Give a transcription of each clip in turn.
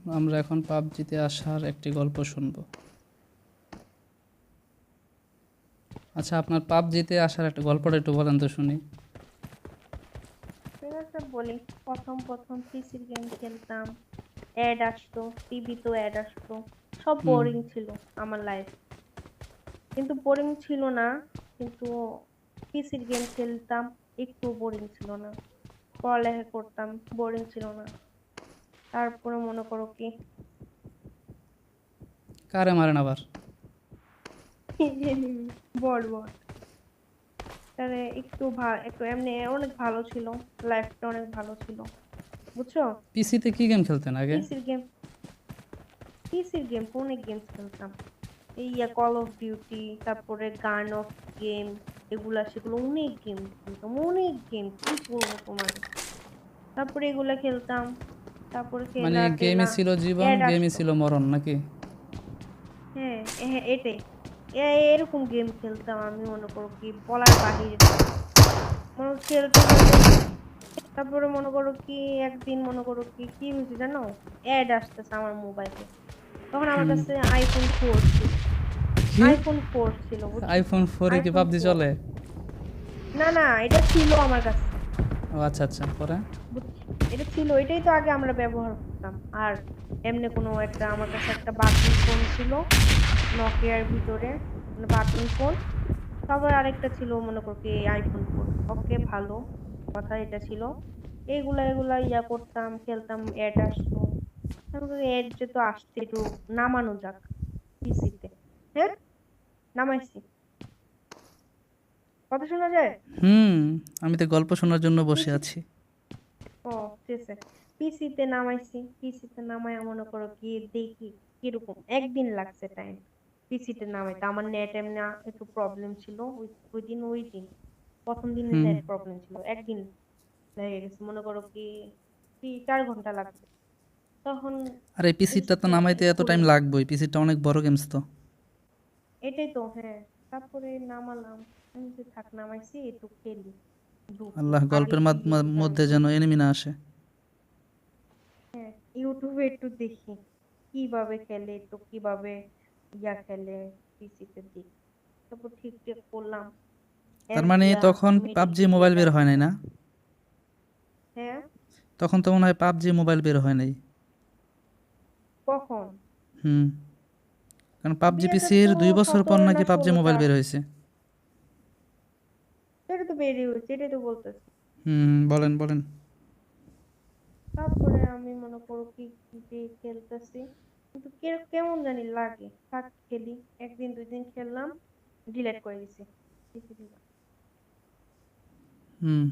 আমরা এখন পাবজিতে আসার একটি গল্প শুনব। আচ্ছা, আপনার পাবজিতে আসার একটা গল্পটা একটু বলেন তো শুনি। ঠিক আছে বলি। প্রথম প্রথম পিসির গেম খেলতাম, অ্যাড আসতো, টিভিতেও অ্যাড আসতো, সব হুম। বোরিং ছিল আমার লাইফ। কিন্তু বোরিং ছিল না, কিন্তু পিসির গেম খেলতাম, একটু বোরিং ছিল না। পড়ালেখা করতাম, বোরিং ছিল না। তারপরে মনে করো কি কারে মারেন আবার? বট বট তাহলে একটু এমনি অনেক ভালো ছিল, লাইফটা অনেক ভালো ছিল, বুঝছো? পিসিতে কি গেম খেলতেন আগে? পিসির গেম পিসির গেম অনেক গেমস খেলতাম। এই কল অফ ডিউটি, তারপরে গান অফ গেম, এগুলা সেগুলো অনেক গেম খেলতাম, অনেক গেম কি বলবো তোমাকে। তারপরে এগুলা খেলতাম, তারপরে মানে খেলা গেমই টেলা, ছিল জীবন, অ্যাড গেমই আসতো। ছিল মরণ নাকি? হ্যাঁ, হ্যাঁ, এটাই। এরকম গেম খেলতাম আমি, মনে করো কি বলার বাহিরে। মনে করো খেলতে খেলতে, তারপরে মনে করো কি একদিন মনে করো কি কি হয়েছে জানো? অ্যাড আসতেছে আমার মোবাইলে। তখন আমার হুম। কাছে iPhone 4 ছিল। কি? iPhone 4 ছিল, বুঝছো? আইফোন 4-এ কি আইফোন পাবজি ফোর চলে? না না, এটা ছিল আমার কাছে। ও আচ্ছা আচ্ছা, পরে? এটা ছিল, এটাই তো আগে আমরা ব্যবহার করতাম। আর এমনি কোনো একটা আমার কাছে একটা বাটন ফোন ছিল, নকিয়ার ভিতরে, মানে বাটন ফোন। তারপর আরেকটা ছিল মনে করো কি iPhone 4। ওকে, ভালো কথা এটা ছিল। এগুলা এগুলা করতাম, খেলতাম, অ্যাড আসতো। তারপরে অ্যাড যে তো আসছে, একটু নামানো যাক পিসিতে। হ্যাঁ, নামাইছি। কথা শোনা যায়? হুম। আমি তো গল্প শোনার জন্য বসে পিসি আছি। ও ঠিক আছে। পিসিতে নামাইছি, পিসিতে নামায় মনে করো কি দেখি কিরকম। একদিন লাগছে টাইম পিসিতে নামাইতে। আমার নেট এমনি একটু প্রবলেম ছিল, ওই দিন প্রথম দিনে হুম। নেট প্রবলেম ছিল। একদিন লেগে গেছে, মনে করো কি 4 ঘন্টা লাগবে। তখন আর এই পিসিটা তো স্টার্ট নামাইতে এত টাইম করলাম, লাগবেই, পিসিটা অনেক বড় গেমস তো। এটাই তো। হ্যাঁ, তারপরে নামালাম। আমি যে থাক, নামাইছি একটু খেলি, ঢুকি আল্লাহ, আগে গল্পের কি গেমস আমি মধ্যে যেন এনিমি না আসে। হ্যাঁ, ইউটিউবে একটু দেখি কিভাবে খেলে, একটু কিভাবে খেলে পিসিতে দেখি। তারপর ঠিক ঠিক করলাম। তার মানে এনভিয়া তখন মিডিল পাবজি মোবাইল যেটা বের হয় আছে। নাই না? হ্যাঁ। তখন তো মনে হয় পাবজি মোবাইল বের হয় নাই। কখন? হুম। কারণ পাবজি দুই হাজার পিসির তো 2 বছর পর সতেরো না নাকি পাবজি ষোলোতে মোবাইল বের আসছে। হয়েছে। এটা তো বেরিয়ে হয়েছে, এটাই তো বলতেছি। হুম, বলেন বলেন। তারপরে আমি মনে করো কি যে খেলতেছি, কিন্তু কেমন জানি লাগে। থাক খেলি, একদিন দুই দিন খেললাম, ডিলেট করে দিছি পিসি থেকে। হুম।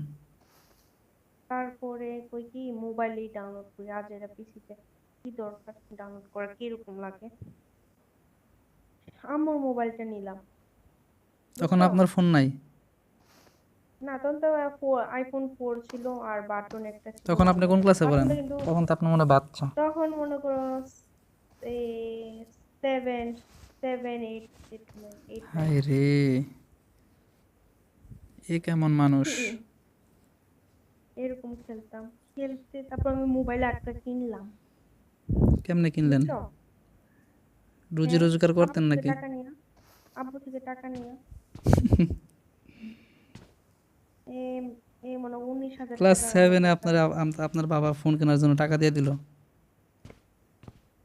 তারপরে কই কি মোবাইলেই ডাউনলোড করি, আজ এরা পিসিতে কি দরকার ডাউনলোড করা, কিরকম লাগে। আমার মোবাইলটা নিলাম, তখন বুঝছো? আপনার ফোন নাই? না, তখন তো iPhone 4 ছিল, আর বাটন একটা ছিল তখন আপনি কোন ক্লাসে পড়েন? বাটনটা কিন্তু। তখন তো আপনার মনে হয় বাচ্চা। তখন মনে করো এই 7, 7, 8, 8, 9। হায় রে, এ কেমন মানুষ! এরকম খেলতাম, খেলতে তারপর আমি মোবাইল একটা কিনলাম, কেমনে কিনলেন? বুঝছো? রুজি হ্যাঁ, রোজগার আব্বু করতেন থেকে নাকি? টাকা নিয়ে, আব্বু থেকে টাকা নিয়ে এ এ মনে 19,000 টাকা ক্লাস 7-এ মতো আপনার টাকা। আপনার বাবা ফোন কেনার জন্য টাকা দিয়ে দিল?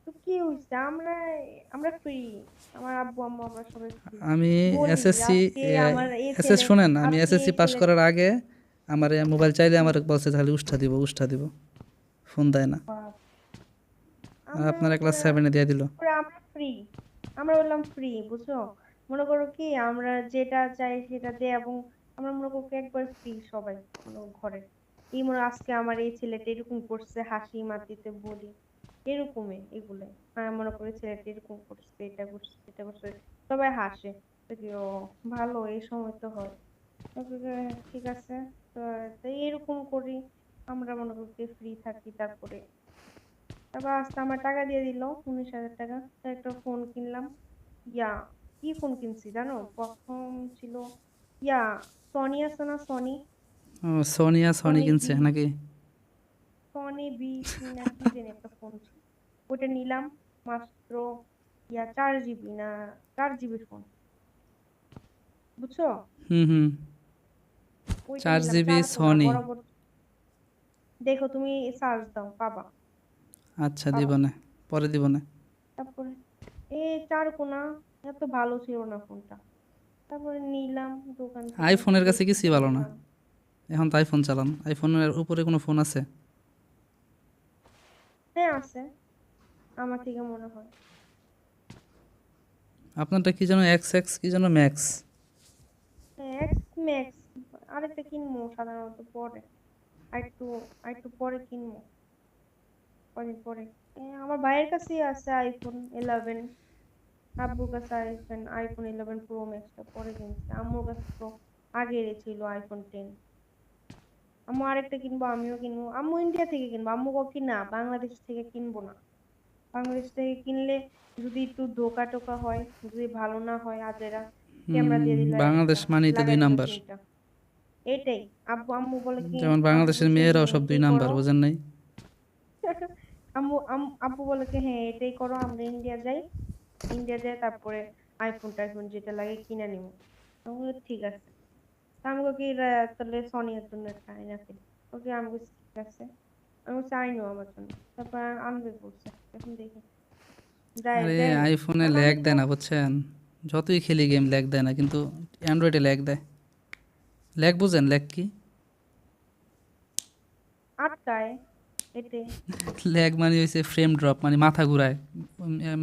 তো কি হয়েছে, আমরা আমরা ফ্রি, আমার আব্বু আম্মু আমরা সবাই ফ্রি। আমি বলি এসএসসি আজকে আমার এই এসএস ছেলে, শোনেন, আমি আজকে এসএসসি এই পাস ছেলে। করার আগে আমার মোবাইল চাইলে হুম, আমার বলছে খালি উষ্ঠা দিব উষ্ঠা দিব, ফোন দেয় না। বাপ, আর আমরা আপনারা ক্লাস পুরা 7-এ দিয়ে দিল। পুরা আমরা ফ্রি, আমরা বললাম ফ্রি, বুঝছো? মনে করো কি আমরা যেটা চাই সেটা দেয়, এবং আমরা মনে করো কি একবার ফ্রি সবাই, মনে করো ঘরে এই মনে হয় আজকে আমার এই ছেলেটা এরকম করছে, হাসি মাতিতে বলি এরকমই এগুলো। মনে করি ছেলেটা এরকম করছে, এটা করছে, এটা করছে, সবাই হাসে। তো কি, ও ভালো, এই সময় তো হয়। তারপরে ঠিক আছে। তো তো এরকম করি, আমরা মনে করি ফ্রি থাকি। তারপর আস্তে আমার টাকা দিয়ে দিল 19,000 টাকা, তো একটা ফোন কিনলাম। ইয়া কি ফোন কিনছি জানো? প্রথম ছিল ইয়া সনি আছে না, সনি, ও, সোনিয়া সনি সনি কিনছে বি নাকি? সনি বি থ্রি না কি জানি একটা ফোন ছিল। ওইটা নিলাম মাত্র 4 জিবি না 4 জিবি ফোন, বুঝছো? হুম হুম। ওইটা চার নিলাম জিবি 4 কোনা সনি। বরাবর। দেখো তুমি সার্চ দাও পাবা, আচ্ছা পাবা। দিব না, পরে দিব না। তারপরে 4 কোনা, এত ভালো ছিল না ফোনটা। তারপরে নিলাম দোকান থেকে, আইফোনের কাছে দেখি কিছুই ভালো না, দেখলাম। এখন তো আইফোন চালান। আইফোনের উপরে কোনো ফোন আছে? হ্যাঁ আছে, আমার থেকে মনে হয়। আপনারটা কি যেন এক্স এক্স কি যেন ম্যাক্স? হ্যাঁ এক্স ম্যাক্স। আরেকটা কিনবো সাধারণত পরে, আরেকটু আরেকটু পরে কিনবো, কদিন পরে। আমার ভাইয়ের কাছেই আছে আইফোন 11, আব্বুর কাছে আইফোন 11 প্রো ম্যাক্সটা পরে কিনছে। আম্মুর কাছে তো আগেরই ছিল আইফোন 10। আম্মু আরেকটা কিনবো, আমিও কিনবো। আম্মু ইন্ডিয়া থেকে কিনবো, আম্মু কি না বাংলাদেশ থেকে কিনবো না। বাংলাদেশ থেকে কিনলে যদি একটু ধোকা টোকা হয়, যদি ভালো না হয় আজেরা, ক্যামেরা দিয়ে দিল একটা, বাংলাদেশ মানেই তো দুই লাগাই দিল নাম্বার। 3টা। এটাই আম্মু বলে কি, যেমন আব্বু বাংলাদেশের বলছে মেয়েরাও হ্যাঁ সব দুই এটাই নাম্বার, করো। বোঝেন নাই? আব্বু বলে কি হ্যাঁ এটাই করো, আমরা ইন্ডিয়া যাই, ইন্ডিয়া যাই তারপরে টাইফোন যেটা লাগে কিনে নিবো। আমি বললাম, ঠিক আছে। তা আমি কি তাহলে সোনিয়ার জন্য একটা আইনা ফেলি। ওকে আমি বলছি, ঠিক আছে। আমি চাইনি আমার জন্য, তারপর আনবে বলছে। এখন দেখি দেয় আরে দেয় নাকি, আইফোনে কারণ আমি ল্যাগ তো দেয় না বুঝছেন, যতই খেলি গেম ল্যাগ দেয় না, কিন্তু অ্যান্ড্রয়েডে ল্যাগ দেয়। ল্যাগ বুঝেন ল্যাগ কি? আটকায় এতে। ল্যাগ মানে হয়েছে ফ্রেম ড্রপ, মানে মাথা ঘুরায়।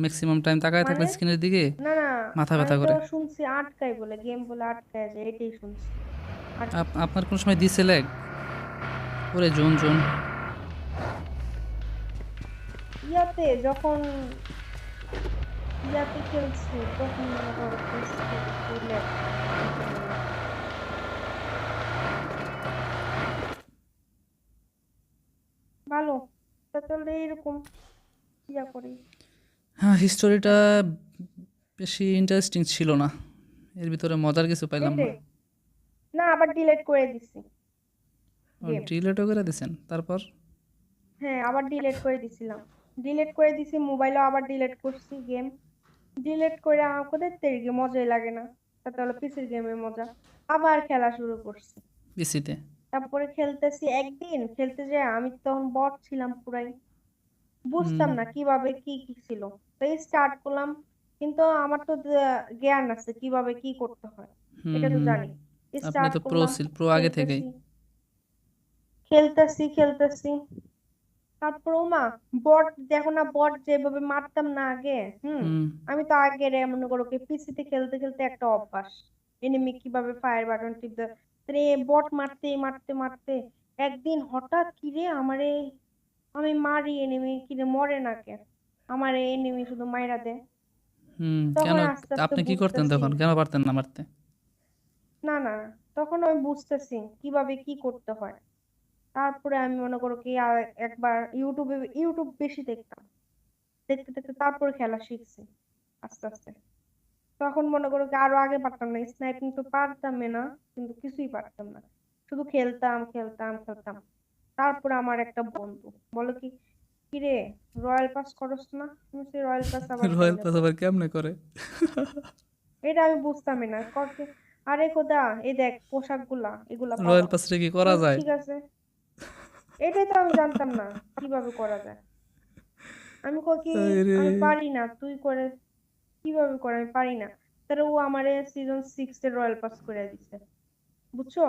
ম্যাক্সিমাম টাইম তাকায় থাকলে মানে স্ক্রিনের দিকে না না, মাথা আমি ব্যথা তো করে। শুনছি আটকায় বলে, গেম বলে আটকায় যায়, এটাই শুনছি। আর আপনার কোন সময় দিছে ল্যাগ? ওরে জোন জোন। ইয়াতে যখন ইয়াতে খেলছি তখন মনে করো পিসিতে একটু ল্যাগ খায়, আইফোনে না। ভালো, তা তাহলে এরকম ইয়া করি। হ্যাঁ, হিস্টোরিটা বেশি ইন্টারেস্টিং ছিল না, এর ভিতরে মজার কিছু পাইলাম না। এটাই, না আবার ডিলিট করে দিছি গেম। ডিলেটও করে দিছেন তারপর? হ্যাঁ আবার ডিলিট করে দিছিলাম, ডিলিট করে দিছি, মোবাইলও আবার ডিলিট করছি গেম। ডিলিট করে আমার কোথায় থেকে মজাই লাগে না, তাতে হলো পিসির গেমে মজা। আবার খেলা শুরু করছি। পিসিতে? তারপরে খেলতেছি, একদিন খেলতে যাই আমি তখন বট ছিলাম পুরাই, হুম বুঝতাম না কিভাবে কি কি ছিল। তাই স্টার্ট করলাম, কিন্তু আমার তো জ্ঞান আছে কিভাবে কি করতে হয়, হুম এটা তো হুম। জানি। আপনি স্টার্ট তো করলাম, প্রো আগে থেকেই। খেলতেছি খেলতেছি। তারপর ওমা, বট দেখো না, বট যেভাবে মারতাম না আগে। হুম, হুম আমি তো আগে মনে করো কি পিসিতে খেলতে খেলতে একটা অভ্যাস, এনিমি কিভাবে ফায়ার বাটন টিপতে, রে বট মারতে মারতে মারতে একদিন হঠাৎ কিরে আমারে, আমি মারি এনিমি কিরে মরে না কে, আমারে এনিমি শুধু মাইরা দেয়। কেন? তখন আস্তে আস্তে আপনি কি করতেন বুঝতেছি, তখন, কেন পারতেন না মারতে? না না, তখন আমি বুঝতেছি কিভাবে কি করতে হয়। তারপরে আমি মনে করো কি একবার ইউটিউব বেশি দেখতাম, দেখতে দেখতে তারপরে খেলা শিখছি আস্তে আস্তে। তখন মনে করো কি আরো আগে পারতাম না, স্নাইপিং তো পারতামই না, কিন্তু কিছুই পারতাম না, শুধু খেলতাম। তারপরে আমার একটা বন্ধু বলো কি, কিরে রয়্যাল পাস করস না? আমি বলছি, রয়্যাল পাস আবার রয়্যাল কেমনে পাস করে? আবার কেমনে করে? এটা আমি বুঝতামই না করতে। আরে খোদা, এই দেখ পোশাক গুলা এগুলা রয়্যাল পাবা। পাসটা কি আমি করা বলছি, যায়? ঠিক আছে। এটাই তো আমি জানতাম না কিভাবে করা যায়। আমি কই কি, আরে, আমি পারি না, তুই করে, কিভাবে করে, আমি পারি না। তাহলে ও আমারে সিজন 6 এর রয়্যাল পাস করে দিছে, বুঝছো?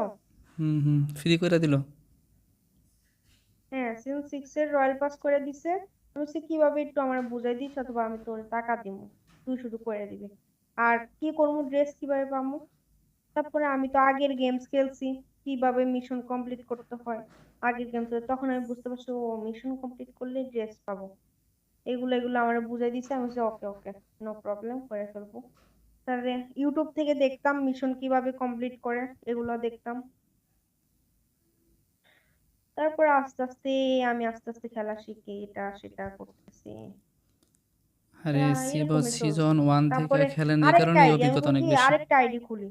হুম হুম, ফ্রি করে দিল। হ্যাঁ সিজন 6 এর রয়্যাল পাস করে দিছে। আমি বলছি কিভাবে একটু আমার বুঝাই দিস, অথবা আমি তোর টাকা দিমু, তুই শুধু করে দিবি। আর কি করবো, ড্রেস কিভাবে পামু? তারপরে আমি তো আগের গেমস খেলছি, কিভাবে মিশন কমপ্লিট করতে হয় আগের গেমস, তখন আমি বুঝতে পারছি ও মিশন কমপ্লিট করলে ড্রেস পাবো। এগুলো আমার বুঝাই দিছে। আমি বলছি ওকে ওকে, নো প্রবলেম, করে ফেলবো। তাহলে ইউটিউব থেকে দেখতাম মিশন কিভাবে কমপ্লিট করে, এগুলো দেখতাম। তারপর আস্তে আস্তে খেলা শিখে এটা সেটা করতেছি। আরে এরকমই চলছে। সিজন 1 থেকে তারপরে খেলেন, এই আরেকটা কারণেই আইডি, আমি অভিজ্ঞতা বলি অনেক কি বেশি। আরেকটা আইডি খুলি।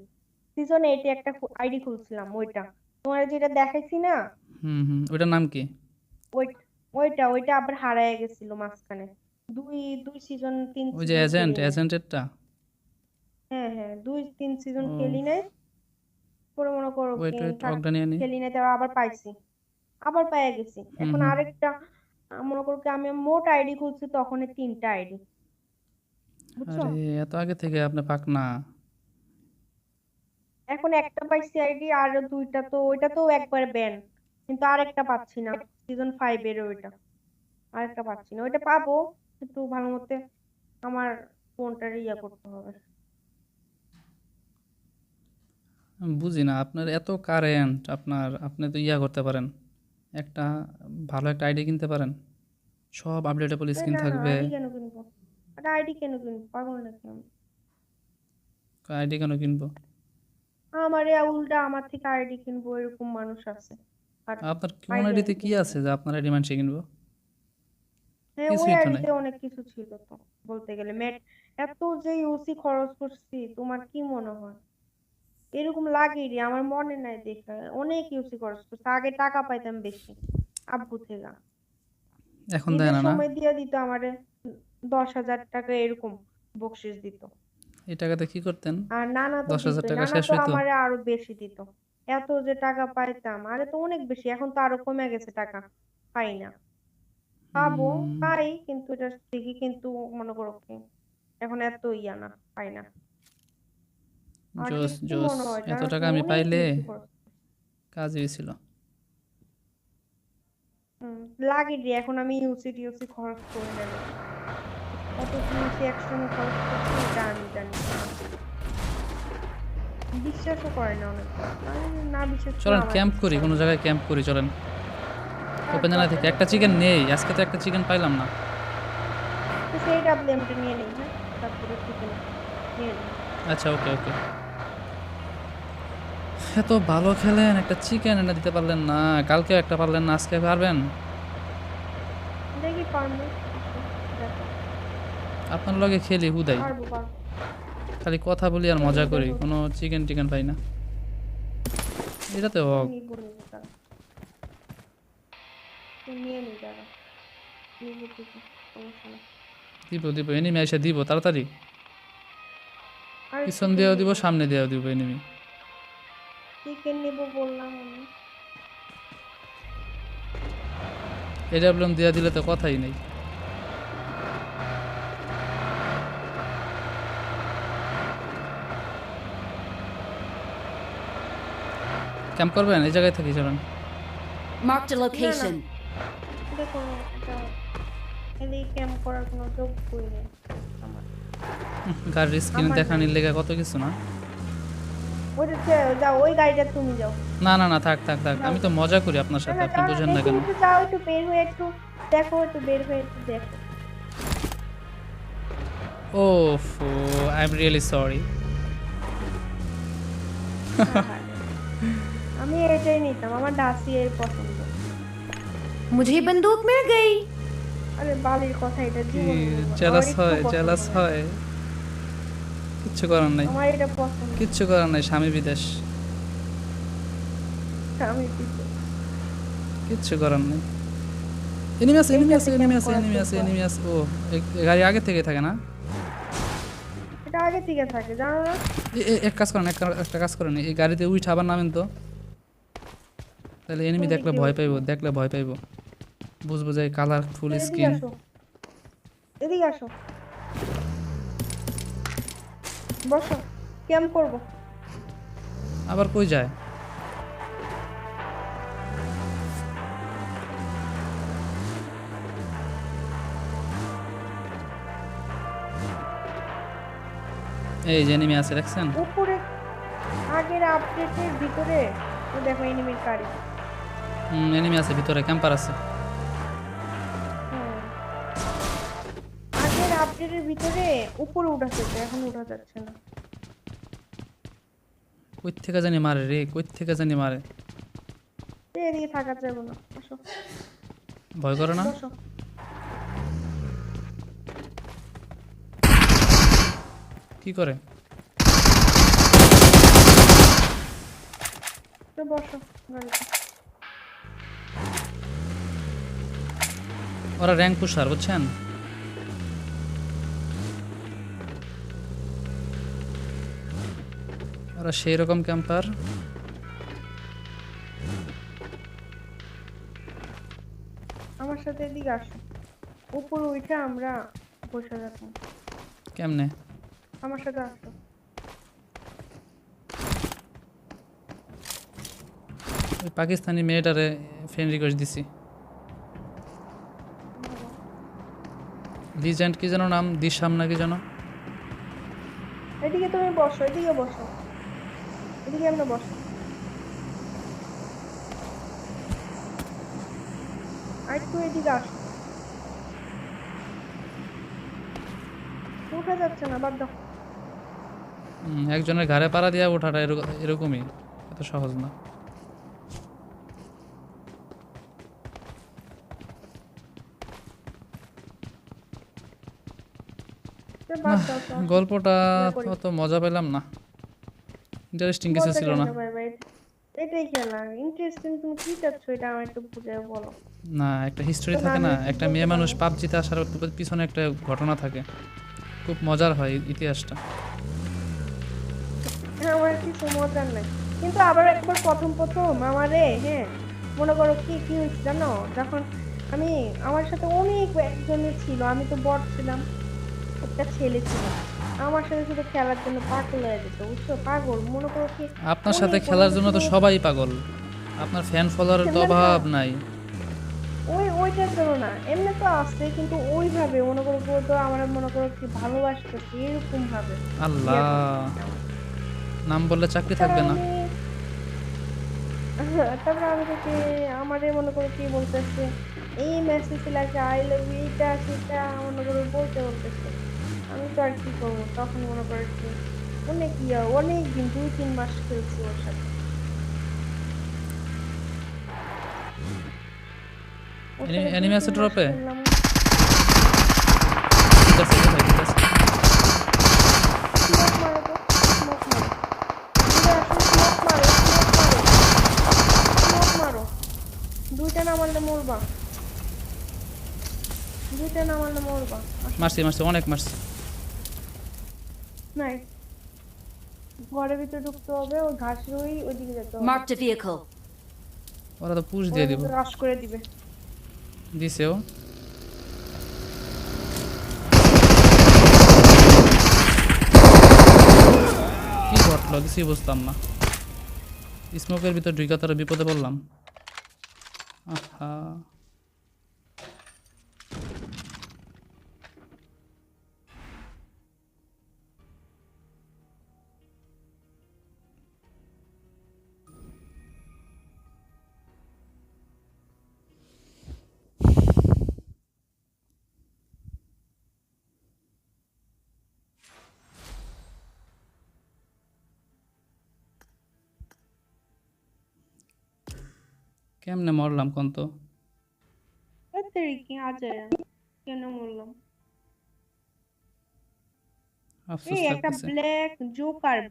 সিজন 8-এ একটা আইডি খুলছিলাম, ওইটা তোমার যেটা দেখাইছি না, হুম হুম, ওটার নাম কি? ওই ওইটা আবার হারায় গেছিল মাঝখানে। দুই দুই সিজন তিন ওই যে সিজন এজেন্ট খেলি নাই। এজেন্টেরটা। হ্যাঁ হ্যাঁ, দুই তিন সিজন ও খেলি নাই। পরে মনে করো ওয়েট কি ওয়েট অগ্রাণী আনি। খেলি নাই, তারপর আবার পাইছি, আবার পাইয়া গেছি। হুম এখন হুম। আরেকটা মনে করো কি আমি মোট আইডি খুলছি তখন 3টা আইডি, বুঝছো? আরে এত আগে থেকে আপনি পাক না। এখন একটা পাইছি আইডি, আর দুইটা তো ওইটা তো একবার ব্যান, কিন্তু আরেকটা পাচ্ছি না, সিজন 5 এর ওইটা আরেকটা পাচ্ছি না, ওইটা পাবো, একটু ভালো মতে আমার ফোনটার ইয়া করতে হবে। আমি বুঝি না আপনার এত কারেন্ট, আপনি তো ইয়া করতে পারেন, একটা ভালো একটা আইডি কিনতে পারেন, সব আপডেটেবল স্কিন না না, থাকবে। আইডি কেন কিনবো? একটা আইডি কেন কিনবো, পাগল নাকি আমি? আইডি কেন কিনবো? আমারে উল্টা আমার থেকে আইডি কিনবো এরকম মানুষ আছে, আর আপনার কোন আইডি আইডিতে আমি কি কিনবো আছে না। যে আপনার আইডি মানুষে কিনবো? হ্যাঁ, ওই কিছুই তো নাই। আইডিতে অনেক কিছু ছিল তো, বলতে গেলে এত যে ইউসি খরচ করছি, তোমার কি মনে হয় এরকম লাগে রে? আমার মনে নাই দেখে, অনেক ইউসি খরচ করছি, আগে টাকা পাইতাম বেশি আব্বু থেকে, এখন দেয় ঈদের না না? সময় দিয়ে দিত আমারে 10,000 টাকা এরকম বকশিস দিত। এই টাকাতে কি করতেন? আর নানা তো 10,000 দিতই, টাকা নানা শেষ তো হইতো? আমারে আরো বেশি দিত। এত যে টাকা পাইতাম, আরে তো অনেক বেশি, এখন তো আরো কমে গেছে টাকা, পাই না। পাবো, হুম। পাই, কিন্তু এটা ঠিকই, কিন্তু মনে করো কি এখন এত ইয়া না, পাই না। আর জোস ঠিক কি জোস। মনে হয় এত জানো তো, টাকা আমি অনেক পাইলে ইউসি খরচ। কাজ হয়েছিল। হম, লাগে রে, এখন আমি ইউসি টিউসি খরচ করে নেব, কত ইউসি একসঙ্গে খরচ করছি এটা আমি জানি। বিশ্বাসও করে না অনেকে, আরে না বিশ্বাস করে চলেন আমার ক্যাম্প কিছু করি, করার কোনো নেই। জায়গায় ক্যাম্প করি চলেন। হ্যাঁ, ওপেন জানা থেকে চলো একটা চিকেন নেই, আজকে তো একটা চিকেন পাইলাম না। তো সেই ডাব্লিউএমটা নিয়ে নেই, হ্যাঁ, তারপরে চিকেন নিয়ে নিই। আচ্ছা ওকে ওকে। এত ভালো খেলেন, একটা চিকেন এনে দিতে পারলেন না, কালকে একটা পারলেন না, আজকে পারবেন? দেখি পারবো, দেখো, আপনার লগে খেলি হুদাই, পারবো পারবো। খালি কথা বলি আর মজা খেলবো করি, দেখো, কোনো চিকেন টিকেন পাই না। এটাতে হোক। নিবো নিবো তারা, নিয়ে নিই তারা, নিবো ঠিকই, সমস্যা না। দিব দিব, এনিমি এসে দিব তাড়াতাড়ি। আর পিছন চিকেন দিয়েও দিব, নিবো, সামনে দিয়েও দিব এনিমি। চিকেন নিবো বললাম আমি। এটা বললাম দিয়া দিলে তো কথাই নেই। ক্যাম্প করবেন এই জায়গায় থাকি চলেন। Marked a না না, location. দেখো এটা, এদিকে ক্যাম্প করার কোনো যোগ্যই নেই আমার। গাড়ির স্ক্রিন আমার দেখানির নাই, লেগে কত কিছু না। ওইটা যাও, ওই গাড়িটা তুমি যাও। না না না, থাক থাক থাক, যাও আমি তো মজা করি আপনার না সাথে, না, আপনি যাও না, বুঝেন না দেখি কেন? একটু যাও, একটু বের হয়ে একটু দেখো, একটু বের হয়ে একটু দেখো। ওফ, আই এম রিয়েলি সরি। আহারে, আমি এটাই নিতাম, আমার ডাসি এর পছন্দ। मुझे बंदूक मिल गई। আরে বালির কথা, এটা কি জীবন বলবো না, আমার জেলাস একটু হয়, পছন্দ জেলাস না, হয়। কিচ্ছু করার নাই, আমার এটা পছন্দ। কিচ্ছু করার নাই, স্বামী বিদেশ, আমি দিতে, কিচ্ছু করার নাই। এনিমি আছে এনিমি আছে এইটাতে এনিমি ক্যাম্প আছে করার এনিমি আছে যোগ্য এনিমি আছে। আছে। ও এই গাড়ি আগে থেকে থাকে না? এটা আগে থেকে থাকে জানো না? এক কাজ করেন, একটা কাজ করেন, এই গাড়িতে উঠে আবার নামেন তো, তাহলে এনিমি কোন দিক দেখলে দিয়ে ভয় উঠবো? পাইবো, দেখলে ভয় পাইবো, বুঝবো যে কালারফুল এদিকে স্কিন। আসো, এদিকে আসো, বসো, ক্যাম্প করবো। আবার কই যায়? এই যে এনিমি আছে দেখছেন? উপরে আগের আপডেটের ভিতরে ও দেখো এনিমির গাড়ি। এনিমি আছে ভিতরে, ক্যাম্পার আছে। হুম, আগের আপডেটের ভিতরে উপরে উঠা যেত, এখন উঠা যাচ্ছে না। কই থেকে জানি মারে রে, কই থেকে জানি মারে। এদিকে থাকা যাবে না, আসো, ভয় করে না? বসো, কি করে? তো বসো গাড়িতে। ওরা র্যাঙ্ক পুষার বুঝছেন, ওরা সেই রকম ক্যাম্পার। আমার সাথে এদিকে আসো, উপরে উঠে আমরা বসে থাকবো। কেমনে? আমার সাথে আসো। ওই পাকিস্তানি মেয়েটারে ফ্রেন্ড রিকোয়েস্ট দিছি। লিজেন্ড কি যেন নাম, দিশাম নাকি যেন। এদিকে তুমি বসো, এদিকে বসো, এদিকে আমরা বসো। আর একটু এদিকে আসো। উঠা যাচ্ছে না, বাদ দাও। একজনের ঘাড়ে পাড়া দিয়া ওঠাটা এরকমই, এত সহজ না। বাদ দাও তো, আসো। গল্পটা ইয়া করি। অত মজা পেলাম না, ইন্টারেস্টিং কিছু বলতে ছিল কেন না। ভাই ভাই, এটাই খেলা ইন্টারেস্টিং। তুমি কি চাচ্ছ এটা আমার একটু বুঝে বলো। না, একটা হিস্টোরি তো থাকে আমি না, কি একটা বলতে মেয়ে মানুষ পারবো? পাবজিতে আসার পিছনে একটা ঘটনা থাকে, খুব মজার হয় ইতিহাসটা। হ্যাঁ, আমার কিছু মজার নাই, কিন্তু আবার একবার প্রথম প্রথম আমারে, হ্যাঁ, মনে করো কি কি হয়েছে জানো, যখন আমি, আমার সাথে অনেক একজনের ছিল, আমি তো বট ছিলাম, একটা ছেলে ছিল আমার সাথে শুধু খেলার জন্য পাগল হয়ে যেত, বুঝছো, পাগল মনে করো কি। আপনার সাথে অনেক খেলার জন্য তো শুধু সবাই পাগল, আপনার ফ্যান ফলোয়ারের তো না না, অভাব নাই। ওইটার জন্য না, এমনি তো আছে, কিন্তু ওইভাবে মনে করো কেউ তো আমার মনে করো কি ভালোবাসতেছে এরকম ভাবে আল্লাহ, ইয়া করতেছে আমার। নাম বললে চাকরি তারপর থাকবে না। আমি তারপর আমি তোকে আমারে মনে করো কি বলতেছে, এই মেসেজ লাগে আই লাভ ইউ, এটা সেটা মনে করো বলতে বলতেছে। আমি তো আর কি করবো, তখন মনে করো কি অনেক অনেক দিন 2-3 মাস খেলছি ওর সাথে, ওর সাথে এনিমি আছে 2-3 মাস ড্রপে। খেললাম। ঠিক আছে, ঠিক আছে। স্মোক মারো তো, স্মোক মারো, এদিকে আসো, স্মোক মারো, স্মোক মারো, স্মোক মারো। দুইটা না মারলে মরবা, দুইটা না মারলে মরবা। আসো। মারছি মারছি, অনেক মারছি। নাই, ঘরের ভিতরে ঢুকতে হবে, ওই ঘাসের ওইদিকে যেতে হবে। Marked a vehicle. ওরা তো পুশ ওরা দিয়ে দিব। কিন্তু রাশ করে দিবে। দিছেও। কি ঘটলো কিছুই বুঝতাম না, স্মোকের ভিতর ঢুকা তারা বিপদে পড়লাম। আহা, কেমনে মরলাম কোন তো। তেরি কি আ যায়, কেন বললাম। আফসোস এই একটা লাগতেছে।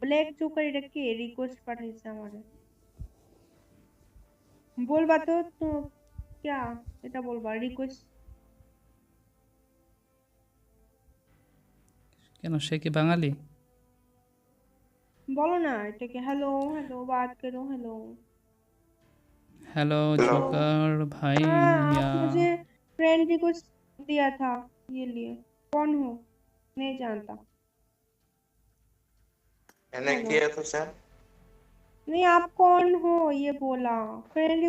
ব্ল্যাক জোকার এটা কে রিকোয়েস্ট পাঠিয়েছে আমারে, বলবা তো তো क्या, এটা বলবা রিকোয়েস্ট। কেন, সে কি বাঙালি? বলো না এটাকে, হ্যালো হ্যালো बात करो, हेलो হ্যালো हेलो। জোকার हाँ, ভাইয়া। आप मुझे फ्रेंड रिक्वेस्ट दिया था, ये लिए कौन हो, नहीं जानता। मैंने हेलो, किया तो सर। नहीं आप कौन हो ये बोला, फ्रेंड